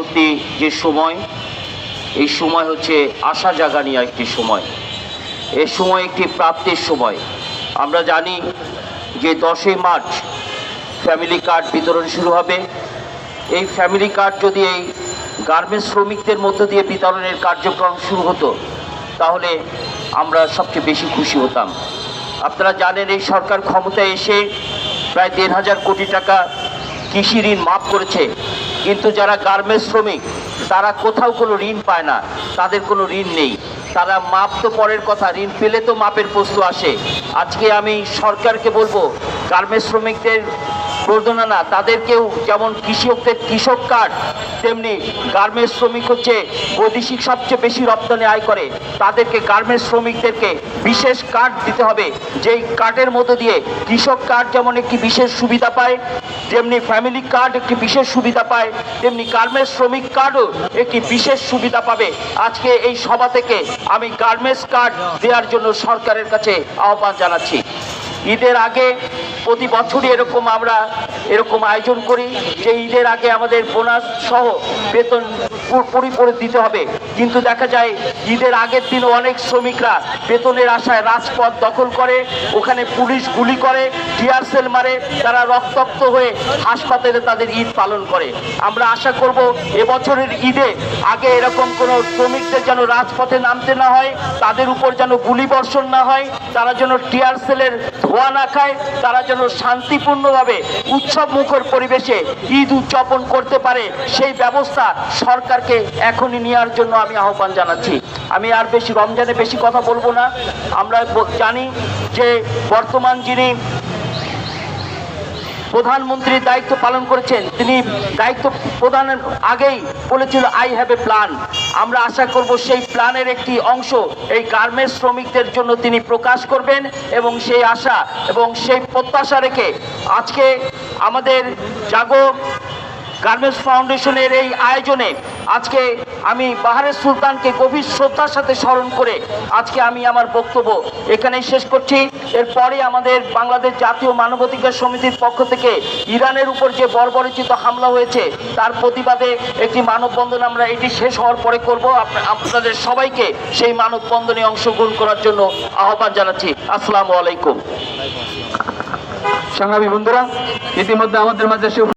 পরবর্তী যে সময়, এই সময় হচ্ছে আশা জাগানি একটি সময়। এই সময় একটি প্রাপ্তির সময়। আমরা জানি যে 10ই মার্চ ফ্যামিলি কার্ড বিতরণ শুরু হবে। এই ফ্যামিলি কার্ড যদি এই গার্মেন্টস শ্রমিকদের মধ্য দিয়ে বিতরণের কার্যক্রম শুরু হতো, তাহলে আমরা সবচেয়ে বেশি খুশি হতাম। আপনারা জানেন এই সরকার ক্ষমতায় এসে প্রায় 1,500 কোটি টাকা কৃষি ঋণ মাফ করেছে, কিন্তু যারা গার্মেন্টস শ্রমিক তারা কোথাও কোনো ঋণ পায় না, তাদের কোনো ঋণ নেই। তারা মাপ তো পরের কথা, ঋণ পেলে তো মাপের প্রশ্ন আসে। আজকে আমি সরকারকে বলবো, গার্মেন্টস শ্রমিকদের প্রণোদনা তাদেরকেও, যেমন কৃষকদের কৃষক কার্ড, তেমনি গার্মেন্টস শ্রমিক হচ্ছে বৈদেশিক সবচেয়ে বেশি রপ্তানি আয় করে, তাদেরকে গার্মেন্টস শ্রমিকদেরকে বিশেষ কার্ড দিতে হবে। যেই কার্ডের মধ্য দিয়ে কৃষক কার্ড যেমন একটি বিশেষ সুবিধা পায়, যেমনি ফ্যামিলি কার্ড একটি বিশেষ সুবিধা পায়, তেমনি গার্মেন্টস শ্রমিক কার্ডও একটি বিশেষ সুবিধা পাবে। আজকে এই সভা থেকে আমি গার্মেন্টস কার্ড দেওয়ার জন্য সরকারের কাছে আহ্বান জানাচ্ছি। ঈদের আগে প্রতি বছরই আমরা এরকম আয়োজন করি যে ঈদের আগে আমাদের বোনাস সহ বেতন পুরোপুরি দিতে হবে, কিন্তু দেখা যায় ঈদের আগের দিন অনেক শ্রমিকরা বেতনের আশায় রাজপথ দখল করে, ওখানে পুলিশ গুলি করে, টিয়ার সেল মারে, তারা রক্তাক্ত হয়ে হাসপাতালে তাদের ঈদ পালন করে। আমরা আশা করব এবছরের ঈদে আগে এরকম কোনো শ্রমিকদের যেন রাজপথে নামতে না হয়, তাদের উপর যেন গুলি বর্ষণ না হয়, তারা যেন টিয়ার সেলের ধোঁয়া না খায়, তারা যেন শান্তিপূর্ণভাবে উৎসব মুখর পরিবেশে ঈদ উদযাপন করতে পারে, সেই ব্যবস্থা সরকারকে এখনই নেওয়ার জন্য আমি আহ্বান জানাচ্ছি। আমি আর রমজানে বেশি কথা বলবো না। আমরা জানি যে বর্তমান যিনি প্রধানমন্ত্রীর দায়িত্ব পালন করেছেন, তিনি দায়িত্ব প্রদানের আগেই বলেছিল আই হ্যাভ এ প্ল্যান। আমরা আশা করব সেই প্ল্যানের একটি অংশ এই গার্মেন্টস শ্রমিকদের জন্য তিনি প্রকাশ করবেন, এবং সেই আশা এবং সেই প্রত্যাশা রেখে আজকে আমাদের জাগো গার্মেন্টস ফাউন্ডেশনের এই আয়োজনে আজকে আমি বাহারের সুলতানকে গভীর শ্রদ্ধার সাথে স্মরণ করে আজকে আমি আমার বক্তব্য এখানেই শেষ করছি। এরপরে আমাদের বাংলাদেশ জাতীয় মানবাধিকার সমিতির পক্ষ থেকে ইরানের উপর যে বর্বরোচিত হামলা হয়েছে তার প্রতিবাদে একটি মানববন্ধন আমরা এটি শেষ হওয়ার পরে করব। আপনাদের সবাইকে সেই মানববন্ধনে অংশগ্রহণ করার জন্য আহ্বান জানাচ্ছি। আসসালামু আলাইকুম। সংগ্রামী বন্ধুরা, ইতিমধ্যে আমাদের মাঝে